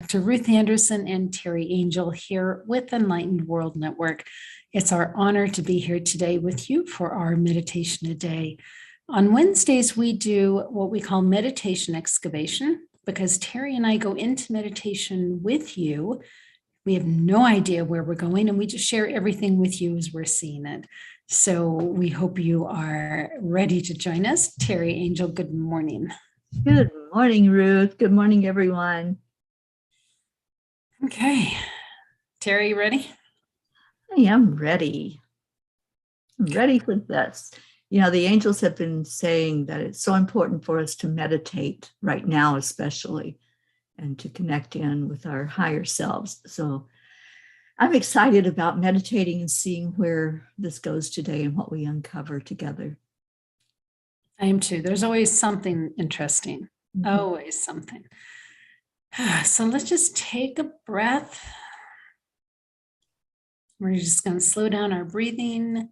to Ruth Anderson and Teri Angel here with Enlightened World Network. It's our honor to be here today with you for our meditation a day. On Wednesdays, we do what we call meditation excavation because Teri and I go into meditation with you. We have no idea where we're going, and we just share everything with you as we're seeing it. So we hope you are ready to join us. Teri Angel, good morning. Good morning, Ruth. Good morning, everyone. Okay. Teri, ready? I am ready. I'm ready for this. You know, the angels have been saying that it's so important for us to meditate right now, especially, and to connect in with our higher selves. So I'm excited about meditating and seeing where this goes today and what we uncover together. I am too. There's always something interesting, always something. So let's just take a breath. We're just going to slow down our breathing,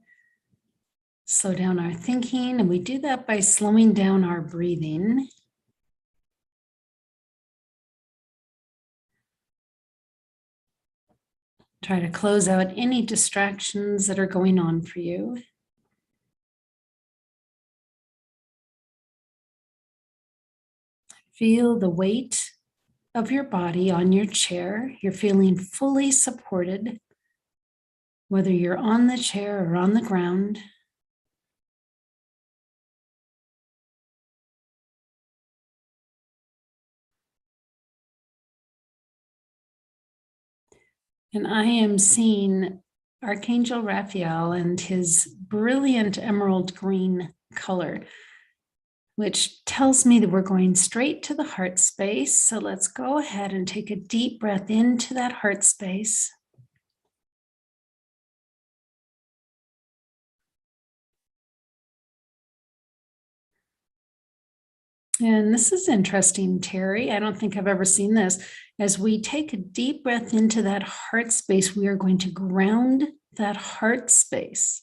slow down our thinking, and we do that by slowing down our breathing. Try to close out any distractions that are going on for you. Feel the weight of your body on your chair. You're feeling fully supported, whether you're on the chair or on the ground. And I am seeing Archangel Raphael and his brilliant emerald green color, which tells me that we're going straight to the heart space. So let's go ahead and take a deep breath into that heart space. And this is interesting, Teri. I don't think I've ever seen this. As we take a deep breath into that heart space, we are going to ground that heart space.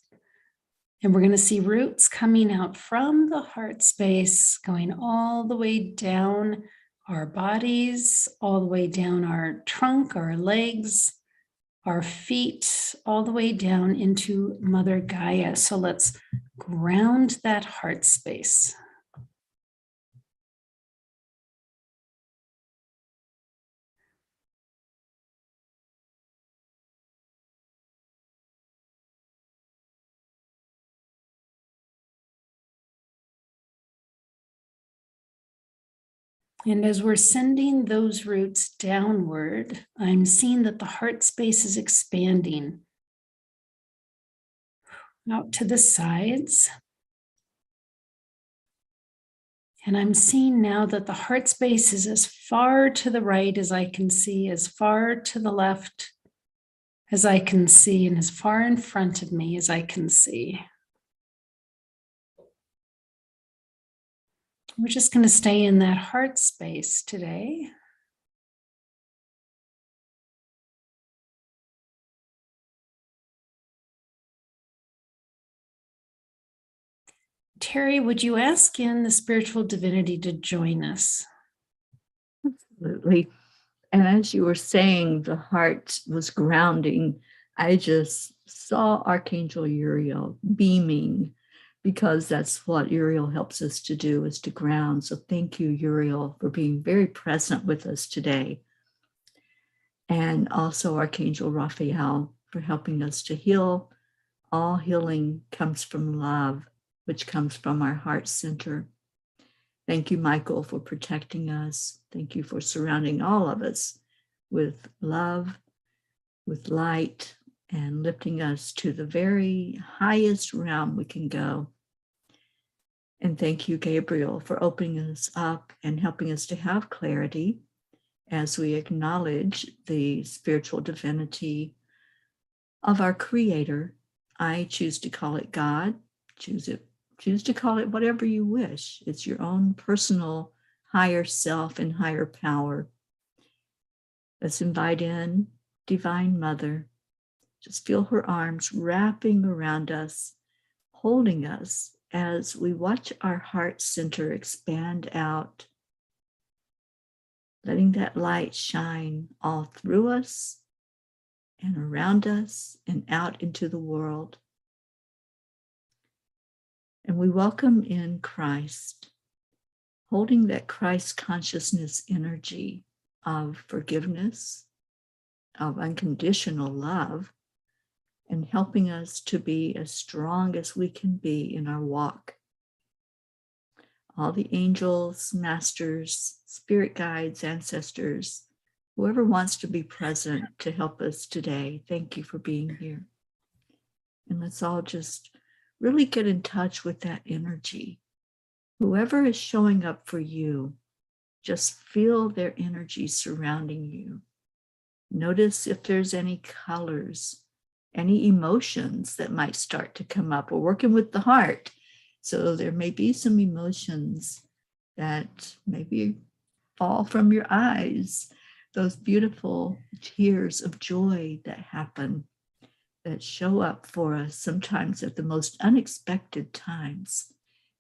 And we're going to see roots coming out from the heart space, going all the way down our bodies, all the way down our trunk, our legs, our feet, all the way down into Mother Gaia. So let's ground that heart space. And as we're sending those roots downward, I'm seeing that the heart space is expanding out to the sides. And I'm seeing now that the heart space is as far to the right as I can see, as far to the left as I can see, and as far in front of me as I can see. We're just going to stay in that heart space today. Teri, would you ask in the spiritual divinity to join us? Absolutely. And as you were saying, the heart was grounding. I just saw Archangel Uriel beaming, because that's what Uriel helps us to do, is to ground. So thank you, Uriel, for being very present with us today. And also Archangel Raphael for helping us to heal. All healing comes from love, which comes from our heart center. Thank you, Michael, for protecting us. Thank you for surrounding all of us with love, with light, and lifting us to the very highest realm we can go. And thank you, Gabriel, for opening us up and helping us to have clarity as we acknowledge the spiritual divinity of our Creator. I choose to call it God. Choose to call it whatever you wish. It's your own personal higher self and higher power. Let's invite in Divine Mother. Just feel her arms wrapping around us, holding us as we watch our heart center expand out letting that light shine all through us and around us and out into the world. And we welcome in Christ, holding that Christ consciousness energy of forgiveness, of unconditional love, and helping us to be as strong as we can be in our walk. All the angels, masters, spirit guides, ancestors, whoever wants to be present to help us today, thank you for being here. And let's all just really get in touch with that energy. Whoever is showing up for you, just feel their energy surrounding you. Notice if there's any colors, any emotions that might start to come up. We're working with the heart, so there may be some emotions that maybe fall from your eyes, those beautiful tears of joy that happen, that show up for us sometimes at the most unexpected times.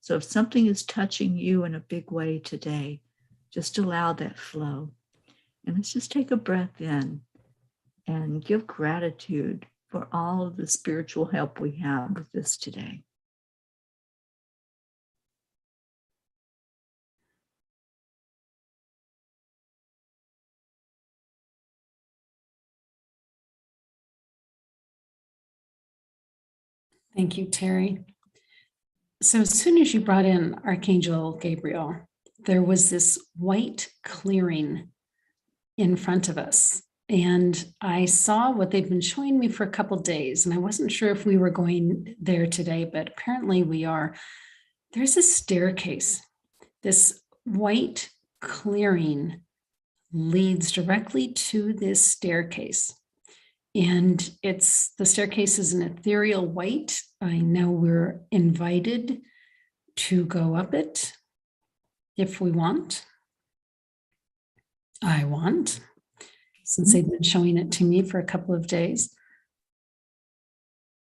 So if something is touching you in a big way today, just allow that flow. And let's just take a breath in and give gratitude for all of the spiritual help we have with this today. Thank you, Teri. So as soon as you brought in Archangel Gabriel, there was this white clearing in front of us. And I saw what they've been showing me for a couple of days. And I wasn't sure if we were going there today, but apparently we are. There's a staircase. This white clearing leads directly to this staircase. And the staircase is an ethereal white. I know we're invited to go up it if we want. I want, since they've been showing it to me for a couple of days.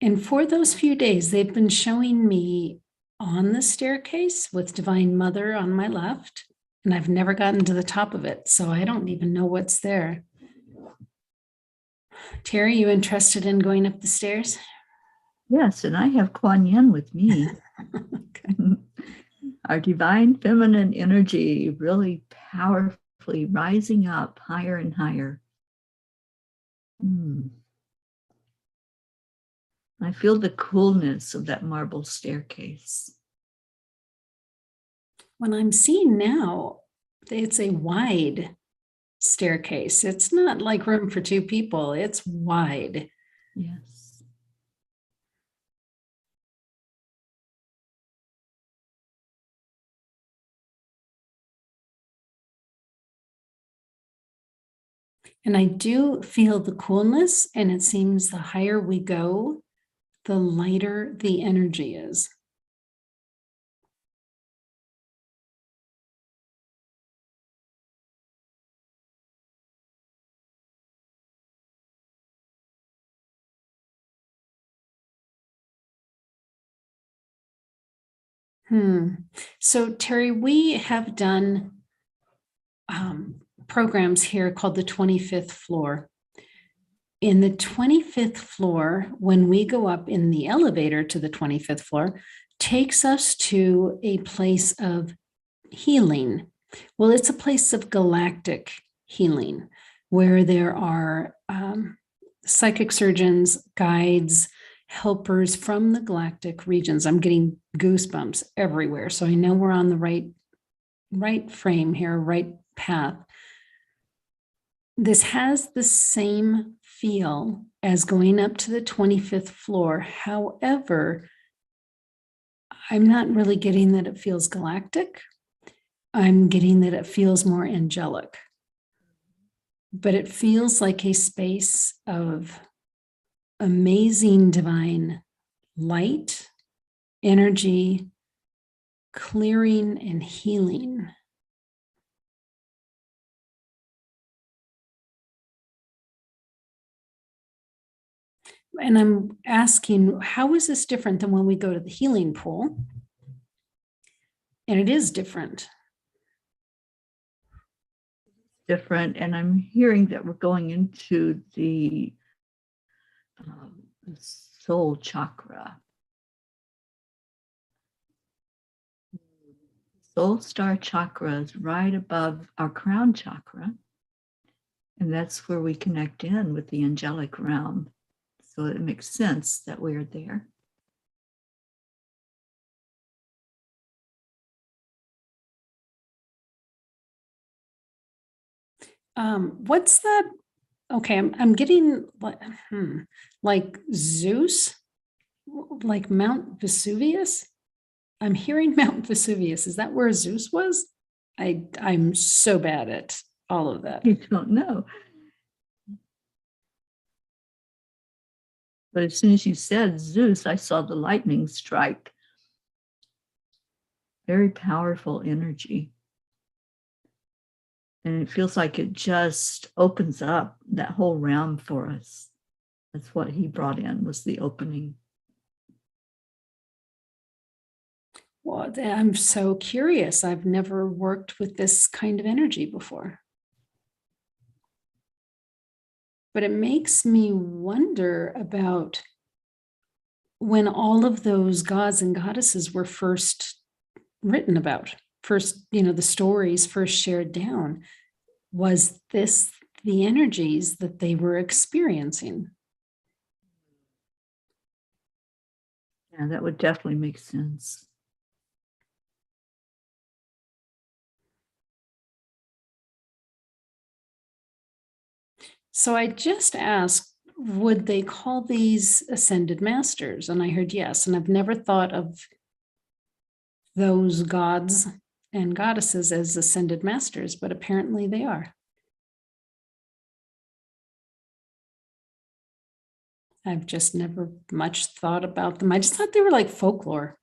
And for those few days, they've been showing me on the staircase with Divine Mother on my left, and I've never gotten to the top of it, so I don't even know what's there. Teri, you interested in going up the stairs? Yes, and I have Kuan Yin with me. Okay. Our divine feminine energy really powerfully rising up higher and higher. I feel the coolness of that marble staircase. What I'm seeing now, it's a wide staircase. It's not like room for two people. It's wide. Yes. And I do feel the coolness, and it seems the higher we go, the lighter the energy is. So Teri, we have done programs here called the 25th floor. In the 25th floor, when we go up in the elevator to the 25th floor, takes us to a place of healing. Well, it's a place of galactic healing where there are psychic surgeons, guides, helpers from the galactic regions. I'm getting goosebumps everywhere. So I know we're on the right frame here, right path. This has the same feel as going up to the 25th floor. However, I'm not really getting that it feels galactic. I'm getting that it feels more angelic. But it feels like a space of amazing divine light, energy, clearing, and healing. And I'm asking, how is this different than when we go to the healing pool? And it is different. different. And I'm hearing that we're going into the soul chakra. Soul star chakra is right above our crown chakra. And that's where we connect in with the angelic realm. So it makes sense that we're there. What's that? Okay, I'm getting like Zeus, like Mount Vesuvius. I'm hearing Mount Vesuvius. Is that where Zeus was? I'm so bad at all of that. You don't know. But as soon as you said Zeus, I saw the lightning strike. Very powerful energy. And it feels like it just opens up that whole realm for us. That's what he brought in, was the opening. Well, I'm so curious. I've never worked with this kind of energy before. But it makes me wonder about when all of those gods and goddesses were first written about, first, the stories first shared down. Was this the energies that they were experiencing? Yeah, that would definitely make sense. So I just asked, would they call these ascended masters? And I heard yes. And I've never thought of those gods and goddesses as ascended masters, but apparently they are. I've just never much thought about them. I just thought they were like folklore.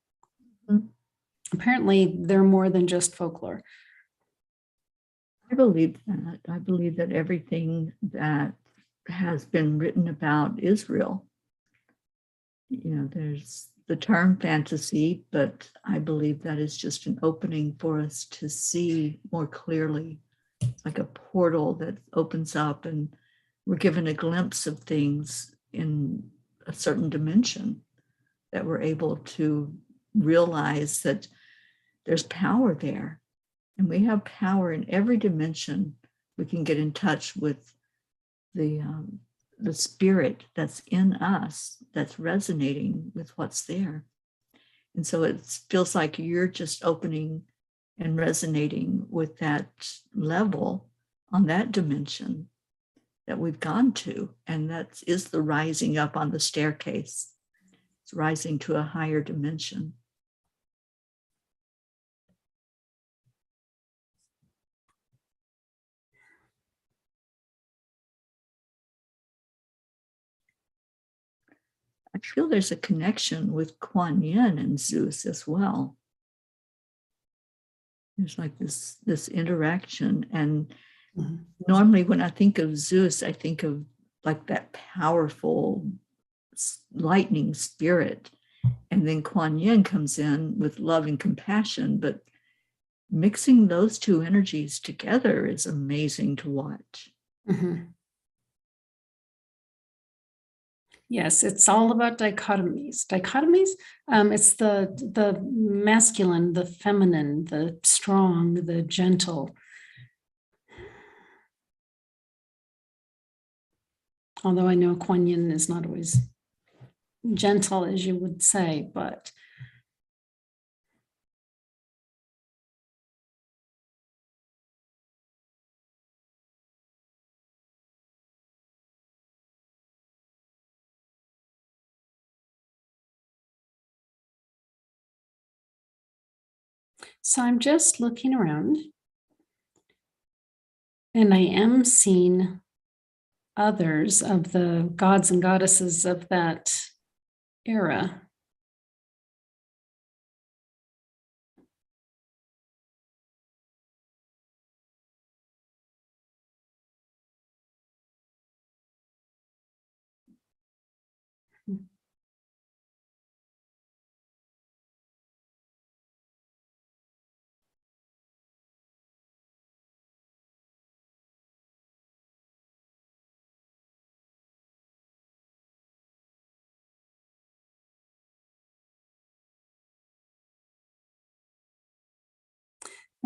Mm-hmm. Apparently, they're more than just folklore. I believe that. I believe that everything that has been written about is real. There's the term fantasy, but I believe that is just an opening for us to see more clearly. It's like a portal that opens up and we're given a glimpse of things in a certain dimension that we're able to realize that there's power there. And we have power in every dimension. We can get in touch with the spirit that's in us, that's resonating with what's there. And so it feels like you're just opening and resonating with that level on that dimension that we've gone to. And that is the rising up on the staircase. It's rising to a higher dimension. I feel there's a connection with Kuan Yin and Zeus as well. There's like this interaction. And normally when I think of Zeus, I think of like that powerful lightning spirit. And then Kuan Yin comes in with love and compassion, but mixing those two energies together is amazing to watch. Mm-hmm. Yes, it's all about dichotomies. It's the masculine, the feminine, the strong, the gentle. Although I know Kuan Yin is not always gentle, as you would say, but so I'm just looking around and I am seeing others of the gods and goddesses of that era.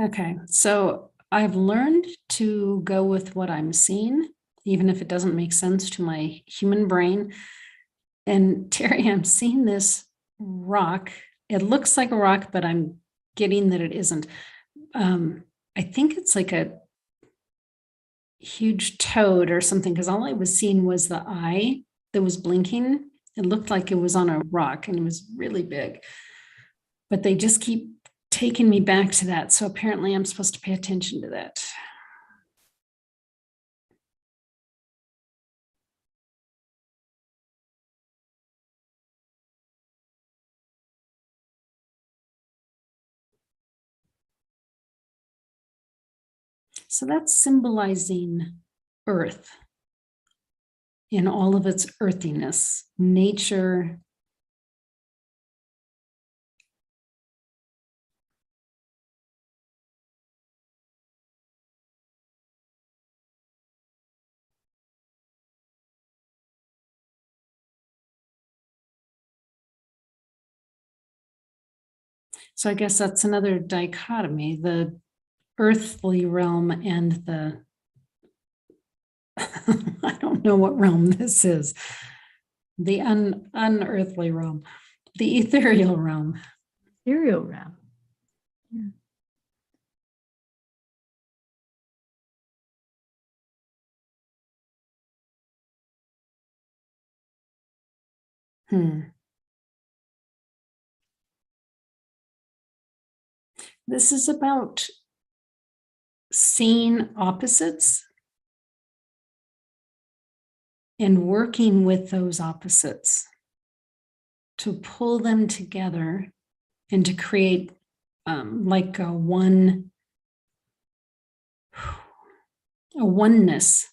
Okay, so I've learned to go with what I'm seeing, even if it doesn't make sense to my human brain. And Teri, I'm seeing this rock. It looks like a rock, but I'm getting that it isn't. I think it's like a huge toad or something, because all I was seeing was the eye that was blinking. It looked like it was on a rock and it was really big. But they just keep taking me back to that. So apparently I'm supposed to pay attention to that. So that's symbolizing earth in all of its earthiness, nature. So I guess that's another dichotomy, the earthly realm and the, I don't know what realm this is, the unearthly realm, the ethereal realm. Ethereal realm. Yeah. This is about seeing opposites and working with those opposites to pull them together and to create like a oneness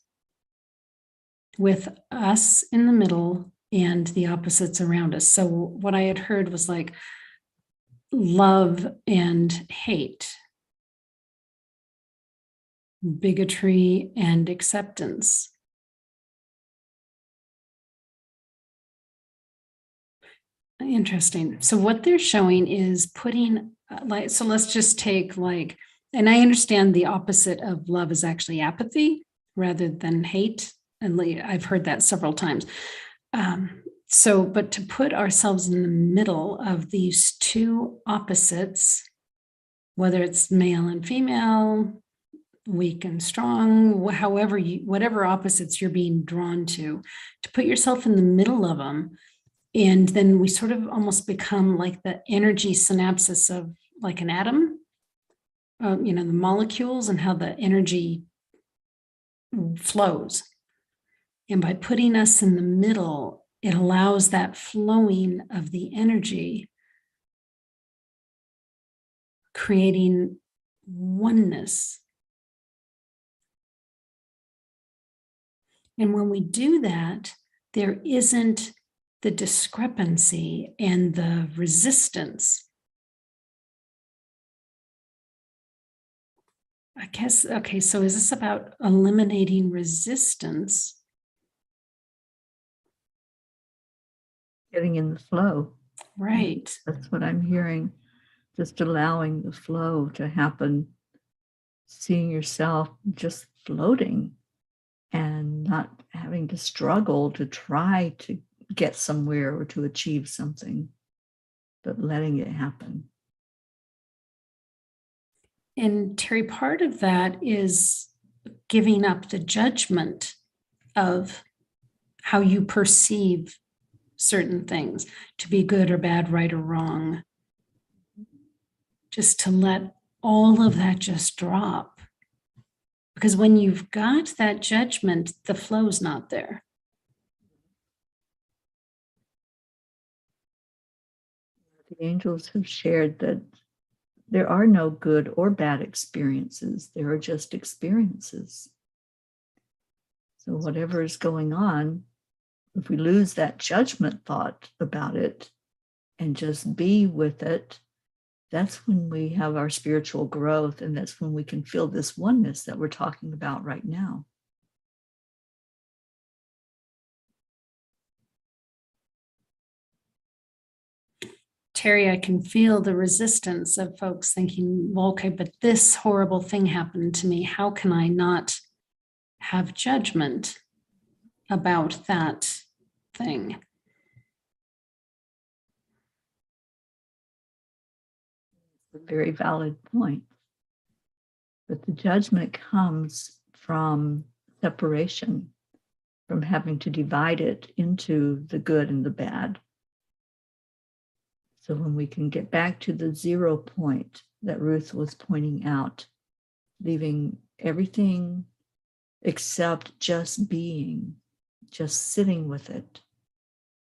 with us in the middle and the opposites around us. So what I had heard was like love and hate, bigotry and acceptance. Interesting. So what they're showing is putting like, so let's just take like, and I understand the opposite of love is actually apathy rather than hate. And I've heard that several times. So, but to put ourselves in the middle of these two opposites, whether it's male and female, weak and strong, however whatever opposites you're being drawn to put yourself in the middle of them. And then we sort of almost become like the energy synapses of like an atom, the molecules and how the energy flows. And by putting us in the middle, it allows that flowing of the energy, creating oneness. And when we do that, there isn't the discrepancy and the resistance. I guess, okay, so is this about eliminating resistance? Getting in the flow. Right. That's what I'm hearing. Just allowing the flow to happen, seeing yourself just floating and not having to struggle to try to get somewhere or to achieve something, but letting it happen. And Teri, part of that is giving up the judgment of how you perceive certain things to be good or bad, right or wrong. Just to let all of that just drop. Because when you've got that judgment, the flow's not there. The angels have shared that there are no good or bad experiences. There are just experiences. So whatever is going on, if we lose that judgment thought about it and just be with it, that's when we have our spiritual growth, and that's when we can feel this oneness that we're talking about right now. Teri, I can feel the resistance of folks thinking, well, okay, but this horrible thing happened to me. How can I not have judgment about that thing? A very valid point. But the judgment comes from separation, from having to divide it into the good and the bad. So when we can get back to the 0 point that Ruth was pointing out, leaving everything except just being, just sitting with it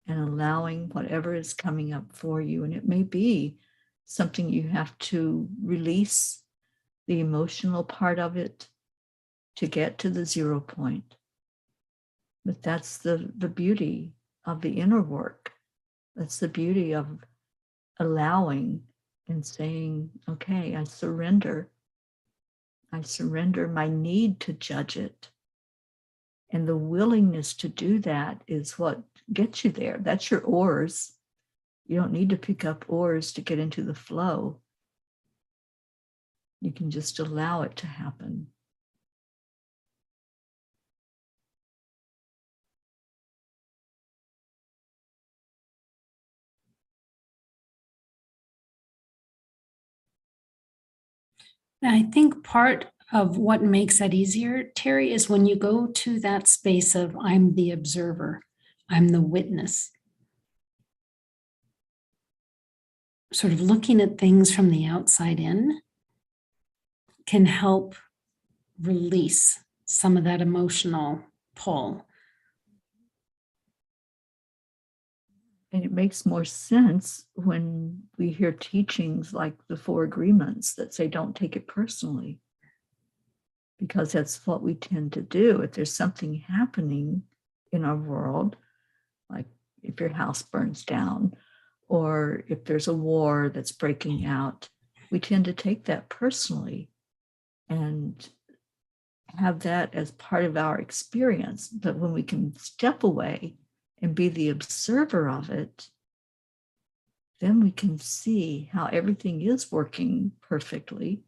and allowing whatever is coming up for you. And it may be something you have to release the emotional part of it to get to the 0 point. But that's the beauty of the inner work. That's the beauty of allowing and saying, okay, I surrender. I surrender my need to judge it. And the willingness to do that is what gets you there. That's your oars. You don't need to pick up oars to get into the flow. You can just allow it to happen. And I think part of what makes that easier, Teri, is when you go to that space of I'm the observer, I'm the witness. Sort of looking at things from the outside in can help release some of that emotional pull. And it makes more sense when we hear teachings like the 4 agreements that say, don't take it personally. Because that's what we tend to do. If there's something happening in our world, like if your house burns down, or if there's a war that's breaking out, we tend to take that personally and have that as part of our experience. But when we can step away and be the observer of it, then we can see how everything is working perfectly.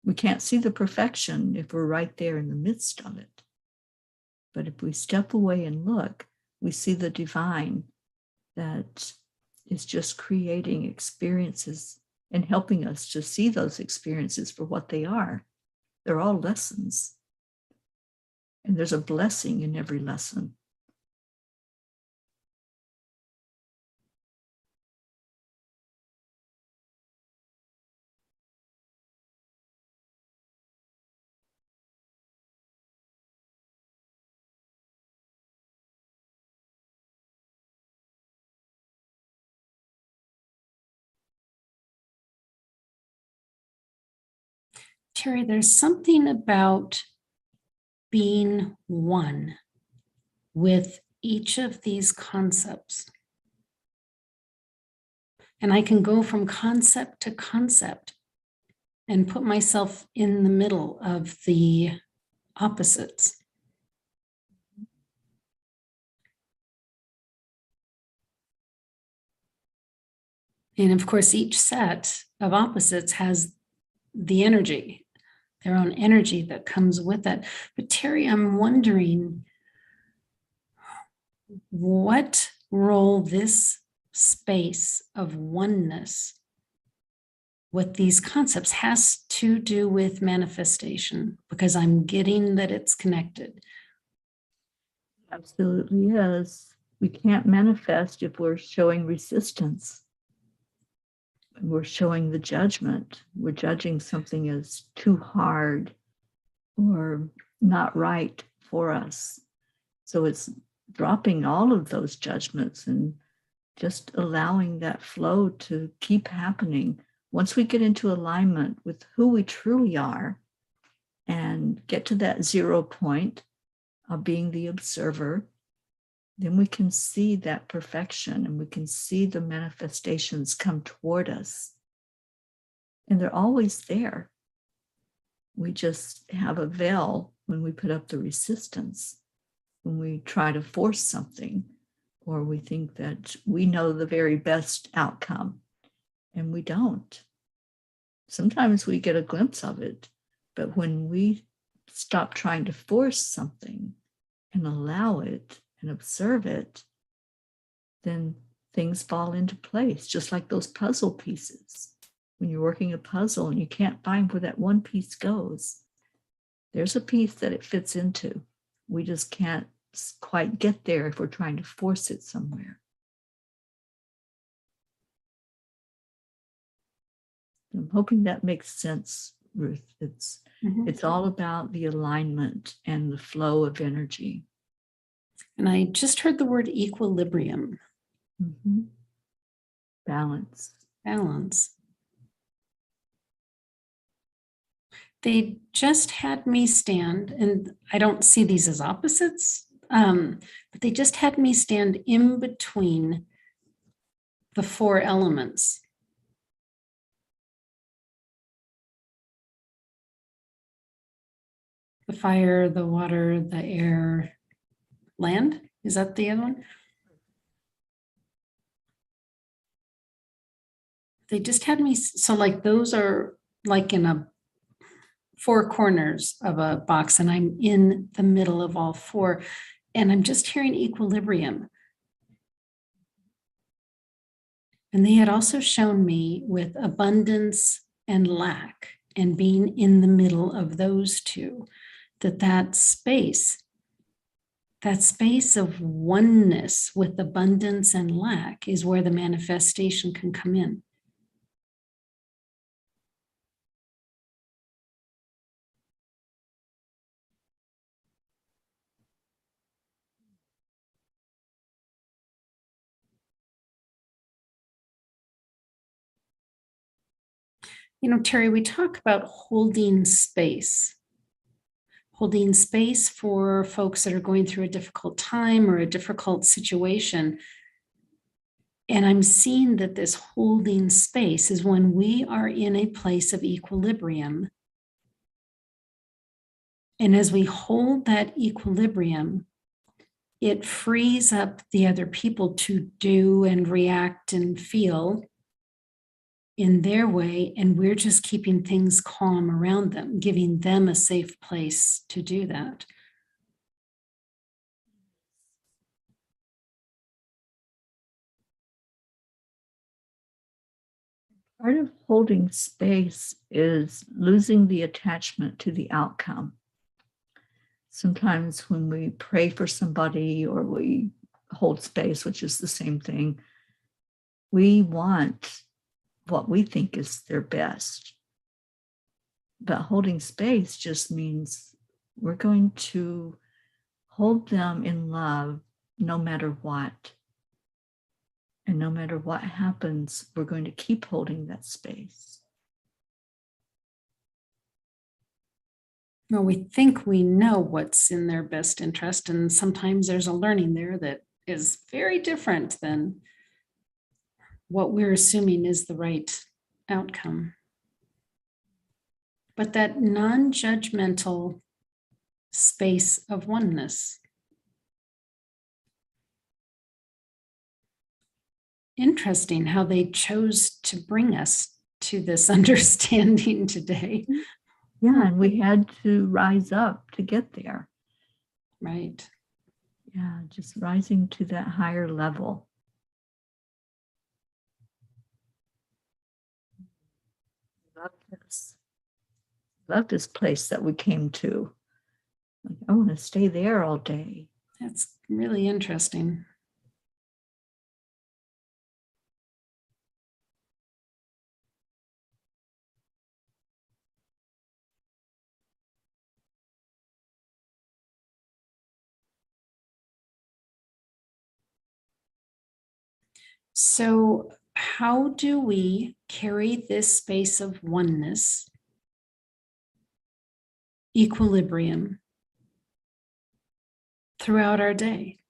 We can't see the perfection if we're right there in the midst of it. But if we step away and look, we see the divine that is just creating experiences and helping us to see those experiences for what they are. They're all lessons. And there's a blessing in every lesson. Teri, there's something about being one with each of these concepts. And I can go from concept to concept and put myself in the middle of the opposites. And of course, each set of opposites has the energy, their own energy that comes with it. But Teri, I'm wondering what role this space of oneness with these concepts has to do with manifestation, because I'm getting that it's connected. Absolutely is. We can't manifest if we're showing resistance. We're showing the judgment. We're judging something as too hard or not right for us. So it's dropping all of those judgments and just allowing that flow to keep happening. Once we get into alignment with who we truly are and get to that 0 point of being the observer, then we can see that perfection and we can see the manifestations come toward us. And they're always there. We just have a veil when we put up the resistance, when we try to force something, or we think that we know the very best outcome. and we don't. Sometimes we get a glimpse of it, but when we stop trying to force something and allow it and observe it, then things fall into place, just like those puzzle pieces. When you're working a puzzle and you can't find where that one piece goes, there's a piece that it fits into. We just can't quite get there if we're trying to force it somewhere. I'm hoping that makes sense, Ruth. It's all about the alignment and the flow of energy. And I just heard the word equilibrium. Mm-hmm. Balance. Balance. They just had me stand, and I don't see these as opposites, but they just had me stand in between the four elements. The fire, the water, the air, land. Is that the other one? They just had me, so like those are like in a four corners of a box, and I'm in the middle of all four, and I'm just hearing equilibrium. And they had also shown me with abundance and lack, and being in the middle of those two, that space of oneness with abundance and lack is where the manifestation can come in. You know, Teri, we talk about holding space for folks that are going through a difficult time or a difficult situation. And I'm seeing that this holding space is when we are in a place of equilibrium. And as we hold that equilibrium, it frees up the other people to do and react and feel in their way. And we're just keeping things calm around them, giving them a safe place to do that. Part of holding space is losing the attachment to the outcome. Sometimes when we pray for somebody or we hold space, which is the same thing, we want what we think is their best. But holding space just means we're going to hold them in love no matter what. And no matter what happens, we're going to keep holding that space. Well, we think we know what's in their best interest, and sometimes there's a learning there that is very different than what we're assuming is the right outcome. But that non-judgmental space of oneness. Interesting how they chose to bring us to this understanding today. Yeah, and we had to rise up to get there. Right. Yeah, just rising to that higher level. Love this place that we came to. I want to stay there all day. That's really interesting. So, how do we carry this space of oneness, equilibrium, throughout our day?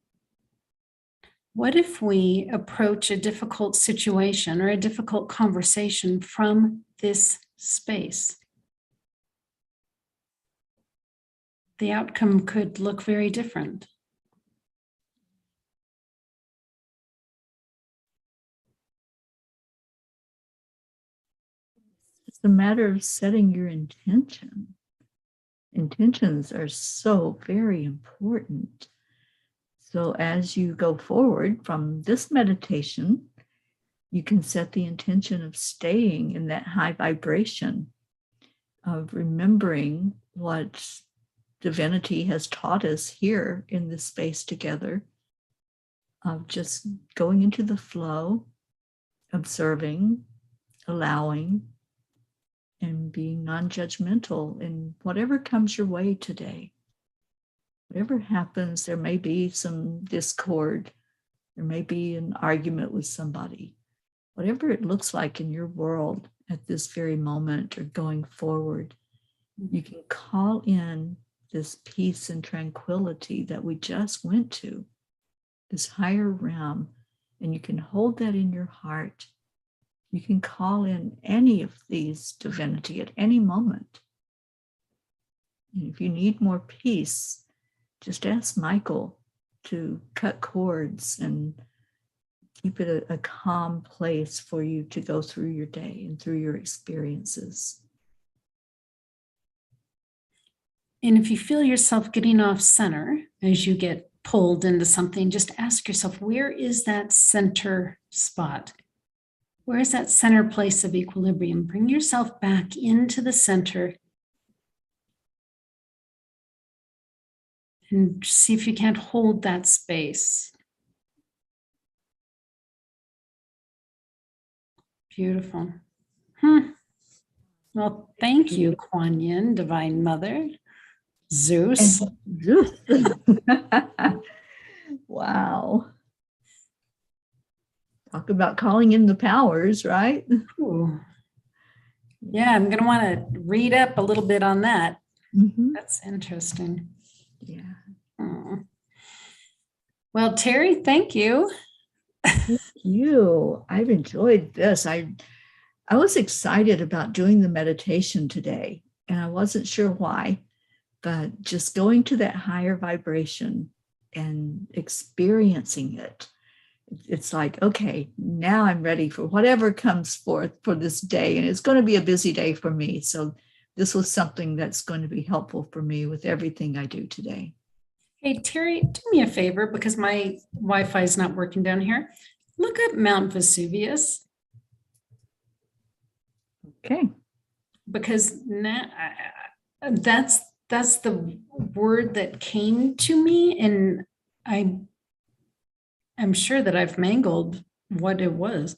What if we approach a difficult situation or a difficult conversation from this space? The outcome could look very different. It's a matter of setting your intention. Intentions are so very important. So as you go forward from this meditation, you can set the intention of staying in that high vibration, of remembering what divinity has taught us here in this space together, of just going into the flow, observing, allowing, and being non-judgmental in whatever comes your way today. Whatever happens, there may be some discord, there may be an argument with somebody. Whatever it looks like in your world at this very moment or going forward, you can call in this peace and tranquility that we just went to, this higher realm, and you can hold that in your heart. You can call in any of these divinity at any moment. And if you need more peace, just ask Michael to cut cords and keep it a calm place for you to go through your day and through your experiences. And if you feel yourself getting off center as you get pulled into something, just ask yourself, where is that center spot? Where is that center place of equilibrium? Bring yourself back into the center and see if you can't hold that space. Beautiful. Well, thank you, Kuan Yin, Divine Mother, Zeus. Zeus. Wow. Talk about calling in the powers, right? Ooh. Yeah, I'm going to want to read up a little bit on that. Mm-hmm. That's interesting. Yeah. Oh. Well, Teri, thank you. Thank you. I've enjoyed this. I was excited about doing the meditation today, and I wasn't sure why, but just going to that higher vibration and experiencing it. It's like, okay, now I'm ready for whatever comes forth for this day. And it's going to be a busy day for me. So this was something that's going to be helpful for me with everything I do today. Hey, Teri, do me a favor because my Wi-Fi is not working down here. Look up Mount Vesuvius. Okay. Because now that's the word that came to me, and I'm sure that I've mangled what it was.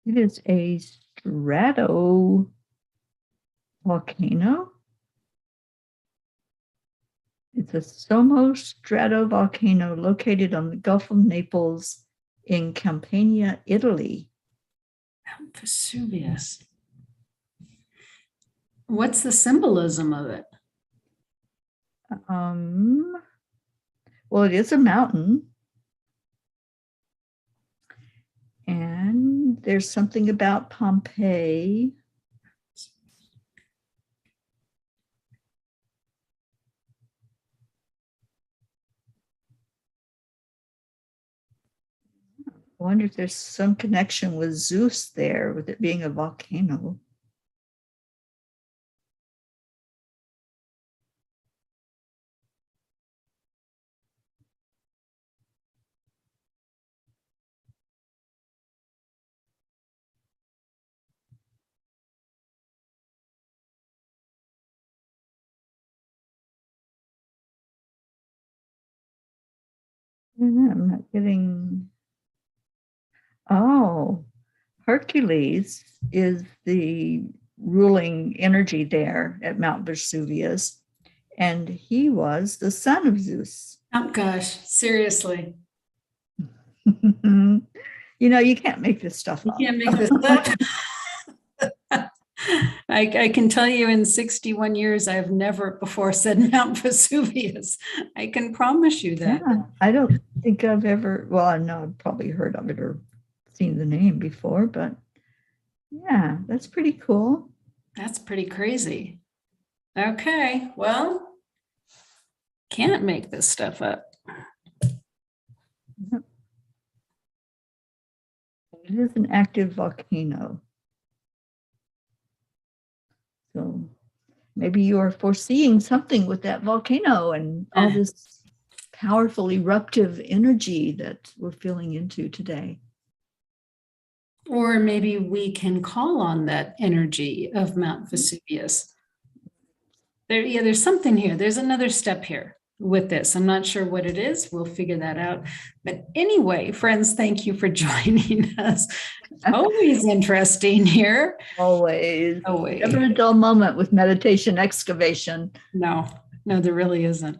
It is a strato volcano. It's a stratovolcano located on the Gulf of Naples in Campania, Italy. Mount Vesuvius. What's the symbolism of it? Well, it is a mountain. And there's something about Pompeii. I wonder if there's some connection with Zeus there, with it being a volcano. I'm not getting. Oh, Hercules is the ruling energy there at Mount Vesuvius, and he was the son of Zeus. Oh gosh, seriously. You can't make this stuff up. You can't make this up. I can tell you in 61 years, I've never before said Mount Vesuvius. I can promise you that. Yeah, I don't think I've ever, well, I know I've probably heard of it or seen the name before, but yeah, that's pretty cool. That's pretty crazy. Okay, well, can't make this stuff up. It is an active volcano. So maybe you are foreseeing something with that volcano and all this powerful eruptive energy that we're feeling into today. Or maybe we can call on that energy of Mount Vesuvius. There's something here. There's another step here with this. I'm not sure what it is. We'll figure that out. But anyway, friends, thank you for joining us. Always interesting here. Always. Always. Never a dull moment with meditation excavation. No, there really isn't.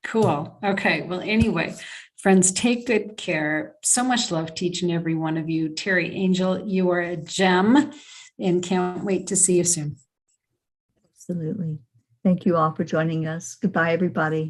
Cool. Okay. Well, anyway, friends, take good care. So much love to each and every one of you. Teri, Angel, you are a gem and can't wait to see you soon. Absolutely. Thank you all for joining us. Goodbye, everybody.